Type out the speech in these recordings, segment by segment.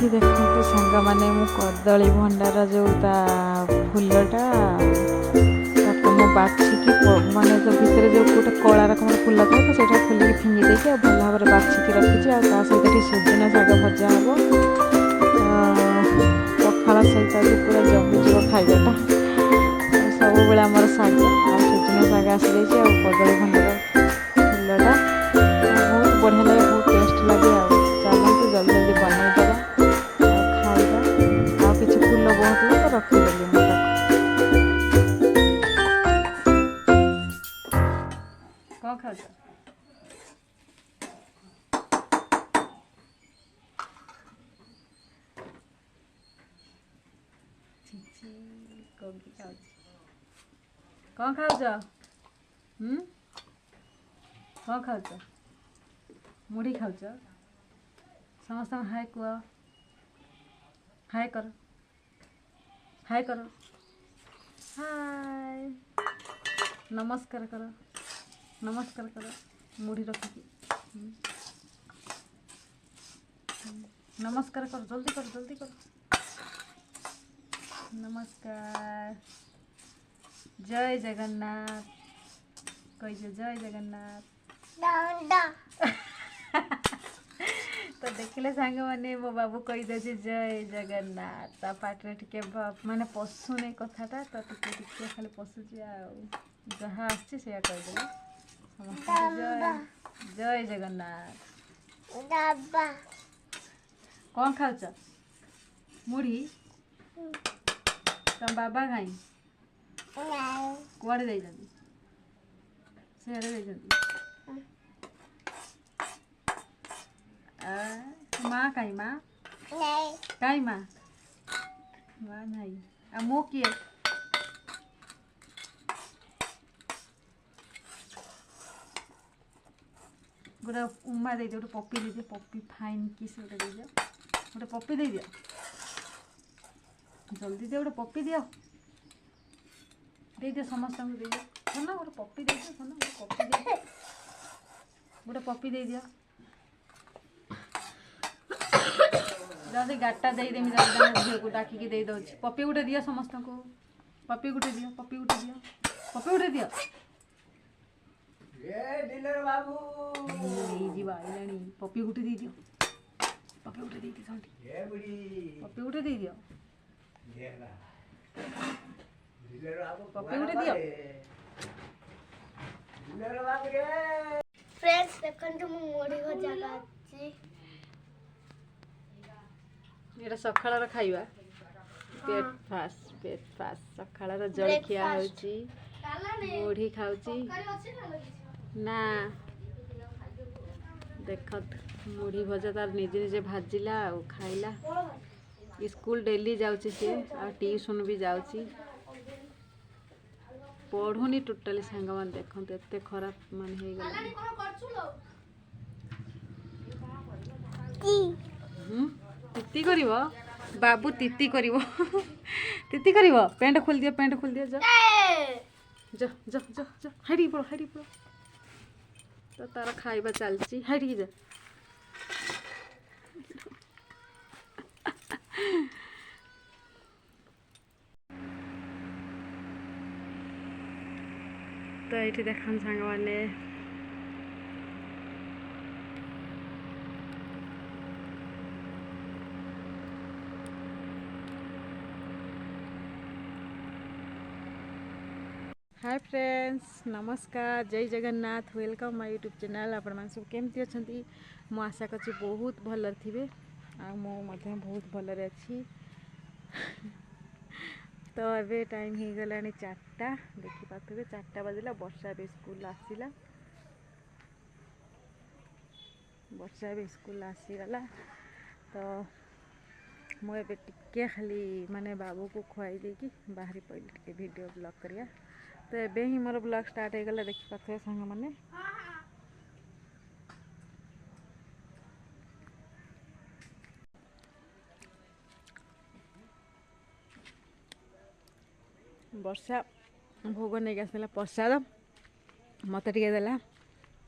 ये देखो सांग मैंने मु कदली भंडार जो फूलटा मु बाछिकी माने जो भितर जो गोटे कला रकम फूल था तो सेटा खोलिक फिंगी देकी भल भाव में बाछिकी रखी सहित सुजना शाग भजा हम पखाड़ सहित भी पूरा जमीज खाइबाटा सब बेले आमर शाग सुजना शाग आसी जाइए कदली भंडार फूलटा बहुत बढ़िया लगे बहुत टेस्ट लगे चलते जल्दी जल्दी बनईदेवा खाଇବା आ किसी फूल बहुत तो रखीदेली मुझे कौन खाऊ कौन खाऊ कौन खाऊ मुढ़ी खाऊ समस्त हाय कुह हाय कर हाय कर हाय नमस्कार कर नमस्कार कर मुढ़ी रखी नमस्कार कर जल्दी कर नमस्कार जय जगन्नाथ कही जय जगन्नाथ तो देखिले सांग मैंने मो बाबू कहीदे जय जगन्नाथ ता पाटे टिके माने पशु नहीं कथाटा तो टिके खाली पशुची जहाँ आसी से कहीदेली जय जय जगन्नाथ कौन खाऊ मुढ़ी तुम बाबा खाई कुआड़े सियाड़े माँ कहीं माँ कहीं माँ माँ नहीं आ मो किए गोटे उमा दे गोटे पप्पी दे दियो पप्पी फाइन किस गोटे दे दियो गोटे पप्पी दे दियो जल्दी दे गोटे पप्पी दियो दे दियो समस्त को दे दियो सुन गोटे पप्पी दे दियो सुन गोटे पप्पी दे दियो जल्दी गाटा दे देमी झील को डाकिकी दे दौर पप्पी गोटे दियो समस्त को पप्पी गोटे दियो पप्पी गोटे दियो पप्पी गोटे दियो बाबू आइलाणी पप्पी गोटे दे दियो पप्पी गोटे दे दियो पप्पी गोटे दे दियो पप्पी गोटे दियो फ्रेंड्स देखंतु मु मोड़ी भजा खाची एटा सखाळर खाइबा पेट फास्ट सखाळर जलखिया होची मुढ़ी खाउची ना देखत मुढ़ी भजा तार निजे निजे भाजिला और खाइला स्कूल डेली जाउची से आ ट्यूशन भी जाउची पढ़ुनी टोटाली सांग मान देखत एते खराब मान हे गला तिती करिवो बाबू तिती करिवो तिती करिवो पेंट खोल दियो जा जा जा जा जा हाइडी पड़ो तो तार खाइबा चलची हाइडी जा तो ये देखान सांग मैंने हाय फ्रेंड्स नमस्कार जय Jagannath welcome my YouTube channel आपण मान सब केमती अछंती मु आशा करछि बहुत भलर थिबे आ मो मध्य बहुत भलर अछि तो अबे टाइम ही गलानी 4टा देखि पाथबे 4टा बजला वर्षा भी स्कूल आसीला वर्षा भी स्कूल आसीगला तो मु एबे टिके खाली माने बाबू को खुआई देकी बाहरी पइल टिके वीडियो ब्लॉग करिया तो एबे ही मोर ब्लॉग स्टार्ट हो गला देखि पाथे संग माने वर्षा भोग नहीं आसला प्रसाद मत टे देला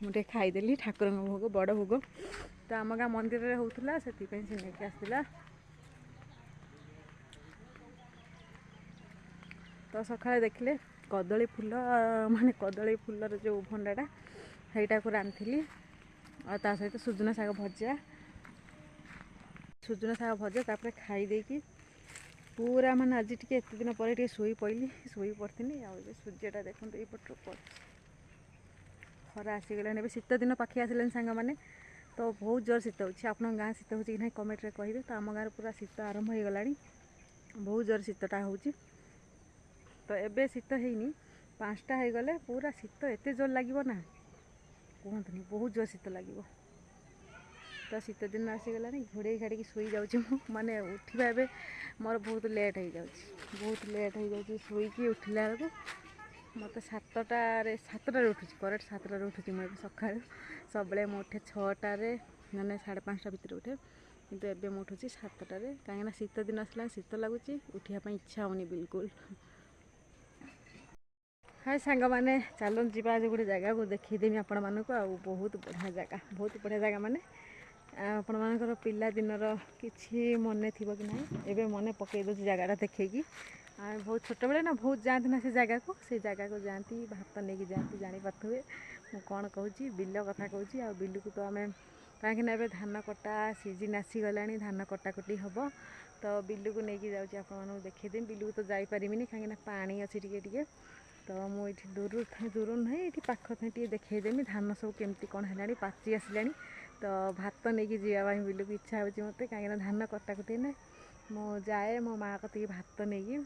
मुझे खाईदेली ठाकुर भोग बड़ भोग तो आम गाँ मंदिर में होता से नहीं आसला तो सकाଳେ देखिले कदली फूल माने कदली फूलर जो भंडाटा ସେଇଟା ରାନ୍ଧିଥିଲି ଆଉ ତା ସହିତ ସୁଜନା ଶାଗ ଭଜା ତାପରେ ଖାଇ ଦେଇକି ପୁରା ମାନେ ଆଜି ଟିକେ ଏତେ ଦିନ ପରେ ଟିକେ ଶୋଇ ପଡ଼ିଥିଲି ଆଉ ଏବେ ସୂର୍ଯ୍ୟଟା ଦେଖନ୍ତୁ ଏଇପଟରୁ ପଡ଼ୁଛି ଖରା ଆସିଗଲାଣି ଏବେ ଶୀତ ଦିନ ପାଖେଇ ଆସିଲାଣି ସାଙ୍ଗମାନେ ତ ବହୁତ ଜୋର ଶୀତ ହେଉଛି ଆପଣଙ୍କ ଗାଁ ଶୀତ ହେଉଛି କି ନାହିଁ କମେଣ୍ଟରେ କହିବେ ତ ଆମ ଗାଁରେ ପୁରା ଶୀତ ଆରମ୍ଭ ହେଇଗଲାଣି ବହୁତ ଜୋର ଶୀତଟା ହେଉଛି ତ ଏବେ ଶୀତ ହେଇନି 5ଟା ହେଇଗଲେ ପୁରା ଶୀତ ଏତେ ଜୋର ଲାଗିବ ନା କୁହନ୍ତୁନି ବହୁତ ଜୋର ଶୀତ ଲାଗିବ ତ ଶୀତ ଦିନ ଆସିଗଲାଣି ଘୋଡ଼େଇ ଘାଡ଼ିକି ଶୋଇଯାଉଛି ମୁଁ ମାନେ ଉଠିବା ଏବେ ମୋର ବହୁତ ଲେଟ୍ ହେଇଯାଉଛି ଶୋଇକି ଉଠିଲା ବେଳକୁ ମୋତେ 7ଟାରେ ଉଠୁଛି କରେକ୍ଟ 7ଟାରେ ଉଠୁଛି ମୁଁ ଏବେ ସକାଳୁ ସବୁବେଳେ ମୁଁ ଉଠେ 6ଟାରେ ମାନେ 5:30 ଭିତରେ ଉଠେ କିନ୍ତୁ ଏବେ ମୁଁ ଉଠୁଛି 7ଟାରେ କାହିଁକିନା ଶୀତ ଦିନ ଆସିଲାଣି ଶୀତ ଲାଗୁଛି ଉଠିବା ପାଇଁ ଇଚ୍ଛା ହେଉନି ବିଲକୁଲ। ହାଏ ସାଙ୍ଗମାନେ ଚାଲନ୍ତୁ ଯିବା ଆଜି ଗୋଟେ ଜାଗାକୁ ଦେଖେଇଦେମି ଆପଣମାନଙ୍କୁ ଆଉ ବହୁତ ବଢ଼ିଆ ଜାଗା ମାନେ ଆପଣମାନଙ୍କର ପିଲାଦିନର କିଛି ମନେ ଥିବ କି ନାହିଁ ଏବେ ମନେ ପକାଇ ଦେଉଛି ଜାଗାଟା ଦେଖେଇକି ଆମେ ବହୁତ ଛୋଟବେଳେ ନା ବହୁତ ଯାଆନ୍ତି ନା ସେ ଜାଗାକୁ ଯାଆନ୍ତି ଭାତ ନେଇକି ଯାଆନ୍ତି ଜାଣିପାରୁଥିବେ ମୁଁ କ'ଣ କହୁଛି ବିଲ କଥା କହୁଛି ଆଉ ବିଲକୁ ତ ଆମେ କାହିଁକିନା ଏବେ ଧାନ କଟା ସିଜିନ୍ ଆସିଗଲାଣି ଧାନ କଟାକଟି ହେବ ତ ବିଲକୁ ନେଇକି ଯାଉଛି ଆପଣମାନଙ୍କୁ ଦେଖେଇଦେମି ବିଲକୁ ତ ଯାଇପାରିବିନି କାହିଁକିନା ପାଣି ଅଛି ଟିକେ ତ ମୁଁ ଏଇଠି ଦୂରରୁ ନାହିଁ ଏଇଠି ପାଖ ଟିକେ ଦେଖେଇଦେମି ଧାନ ସବୁ କେମିତି କ'ଣ ହେଲାଣି ପାଚି ଆସିଲାଣି ତ ଭାତ ନେଇକି ଯିବା ପାଇଁ ବିଲକୁ ଇଚ୍ଛା ହେଉଛି ମୋତେ କାହିଁକିନା ଧାନ କଟାକଟି ନା ମୁଁ ଯାଏ ମୋ ମାଆ କତିକି ଭାତ ନେଇକି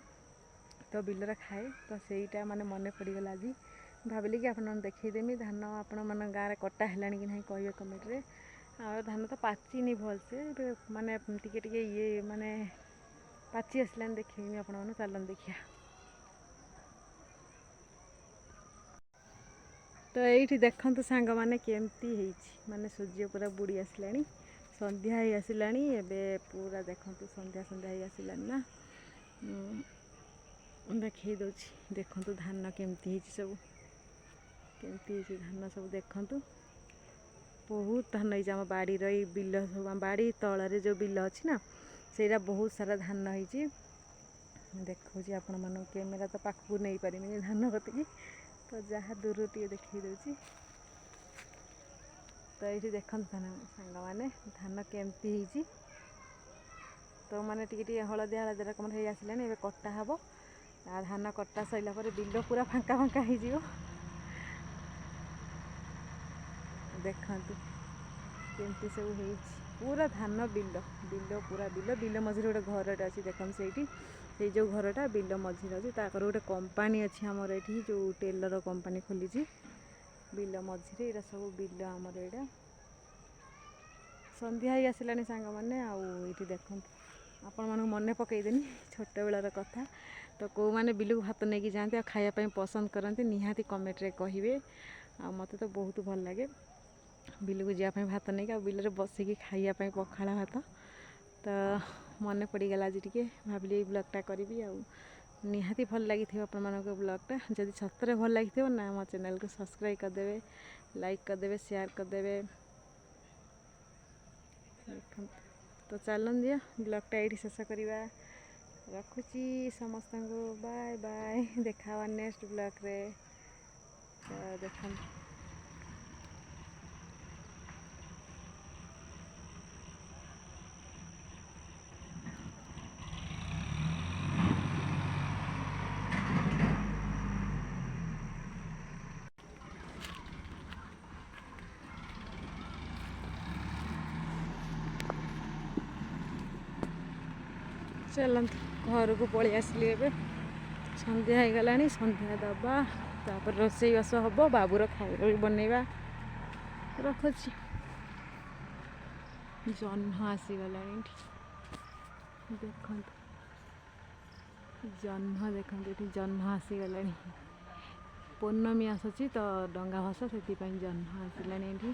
ତ ବିଲରେ ଖାଏ ତ ସେଇଟା ମାନେ ମନେ ପଡ଼ିଗଲା ଆଜି ଭାବିଲି କି ଆପଣମାନଙ୍କୁ ଦେଖେଇଦେମି ଧାନ ଆପଣମାନଙ୍କ ଗାଁରେ କଟା ହେଲାଣି କି ନାହିଁ କହିବେ କମେଣ୍ଟରେ ଆଉ ଧାନ ତ ପାଚିନି ଭଲସେ ଏବେ ମାନେ ଟିକେ ଇଏ ମାନେ ପାଚି ଆସିଲାଣି ଦେଖେଇମି ଆପଣମାନଙ୍କୁ ଚାଲନ୍ତୁ ଦେଖିବା। ତ ଏଇଠି ଦେଖନ୍ତୁ ସାଙ୍ଗମାନେ କେମିତି ହେଇଛି ମାନେ ସୂର୍ଯ୍ୟ ପୁରା ବୁଡ଼ି ଆସିଲାଣି ସନ୍ଧ୍ୟା ହେଇ ଆସିଲାଣି ଏବେ ପୁରା ଦେଖନ୍ତୁ ସନ୍ଧ୍ୟା ହେଇ ଆସିଲାଣି ନା ଦେଖେଇ ଦେଉଛି ଦେଖନ୍ତୁ ଧାନ କେମିତି ହେଇଛି ଧାନ ସବୁ ଦେଖନ୍ତୁ ବହୁତ ଧାନ ହେଇଛି ଆମ ବାଡ଼ିର ଏଇ ବିଲ ସବୁ ଆମ ବାଡ଼ି ତଳରେ ଯେଉଁ ବିଲ ଅଛି ନା ସେଇଟା ବହୁତ ସାରା ଧାନ ହେଇଛି ଦେଖାଉଛି ଆପଣମାନଙ୍କୁ କ୍ୟାମେରା ତ ପାଖକୁ ନେଇପାରିବିନି ଧାନ କତିକି ତ ଯାହା ଦୂରରୁ ଟିକେ ଦେଖେଇ ଦେଉଛି ତ ଏଇଠି ଦେଖନ୍ତୁ ସାଙ୍ଗମାନେ ଧାନ କେମିତି ହେଇଛି ତ ମାନେ ଟିକେ ହଳଦିଆ ରକମ ହେଇ ଆସିଲାଣି ଏବେ କଟା ହେବ ଆଉ ଧାନ କଟା ସରିଲା ପରେ ବିଲ ପୁରା ଫାଙ୍କା ହେଇଯିବ ଦେଖନ୍ତୁ କେମିତି ସବୁ ହେଇଛି ପୁରା ଧାନ ବିଲ ମଝିରେ ଗୋଟେ ଘରଟେ ଅଛି ଦେଖନ୍ତୁ ସେଇ ଯେଉଁ ଘରଟା ବିଲ ମଝିରେ ଅଛି ତାଙ୍କର ଗୋଟେ କମ୍ପାନୀ ଅଛି ଆମର ଏଠି ଯେଉଁ ଟେଲର କମ୍ପାନୀ ଖୋଲିଛି ବିଲ ମଝିରେ ଏଇଟା ସବୁ ବିଲ ଆମର ଏଇଟା ସନ୍ଧ୍ୟା ହେଇ ଆସିଲାଣି ସାଙ୍ଗମାନେ ଆଉ ଏଇଠି ଦେଖନ୍ତୁ ଆପଣମାନଙ୍କୁ ମନେ ପକାଇଦେନି ଛୋଟବେଳର କଥା ତ କେଉଁମାନେ ବିଲକୁ ଭାତ ନେଇକି ଯାଆନ୍ତି ଆଉ ଖାଇବା ପାଇଁ ପସନ୍ଦ କରନ୍ତି ନିହାତି କମେଣ୍ଟରେ କହିବେ ଆଉ ମୋତେ ତ ବହୁତ ଭଲ ଲାଗେ ବିଲକୁ ଯିବା ପାଇଁ ଭାତ ନେଇକି ଆଉ ବିଲରେ ବସିକି ଖାଇବା ପାଇଁ ପଖାଳ ଭାତ ତ ମନେ ପଡ଼ିଗଲା ଆଜି ଟିକେ ଭାବିଲି ଏଇ ବ୍ଲଗ୍ଟା କରିବି ଆଉ ନିହାତି ଭଲ ଲାଗିଥିବ ଆପଣମାନଙ୍କ ବ୍ଲଗ୍ଟା ଯଦି ସତରେ ଭଲ ଲାଗିଥିବ ନା ମୋ ଚ୍ୟାନେଲ୍କୁ ସବସ୍କ୍ରାଇବ୍ କରିଦେବେ ଲାଇକ୍ କରିଦେବେ ସେୟାର କରିଦେବେ ଦେଖନ୍ତୁ ତ ଚାଲନ୍ତୁ ବ୍ଲଗ୍ଟା ଏଇଠି ଶେଷ କରିବା ରଖୁଛି ସମସ୍ତଙ୍କୁ ବାଏ ଦେଖା ହେବା ନେକ୍ସଟ ବ୍ଲଗ୍ରେ ତ ଦେଖନ୍ତୁ ଚାଲନ୍ତୁ ଘରକୁ ପଳେଇ ଆସିଲି ଏବେ ସନ୍ଧ୍ୟା ହେଇଗଲାଣି ସନ୍ଧ୍ୟା ଦେବା ତାପରେ ରୋଷେଇବାସ ହେବ ବାବୁର ଖାଇବା ବି ବନେଇବା ରଖୁଛି ଜହ୍ନ ଆସିଗଲାଣି ଦେଖନ୍ତୁ ଏଠି ଜହ୍ନ ଆସିଗଲାଣି ପୂର୍ଣ୍ଣମୀ ଆସୁଛି ତ ଡଙ୍ଗା ଭସା ସେଥିପାଇଁ ଜହ୍ନ ଆସିଲାଣି ଏଠି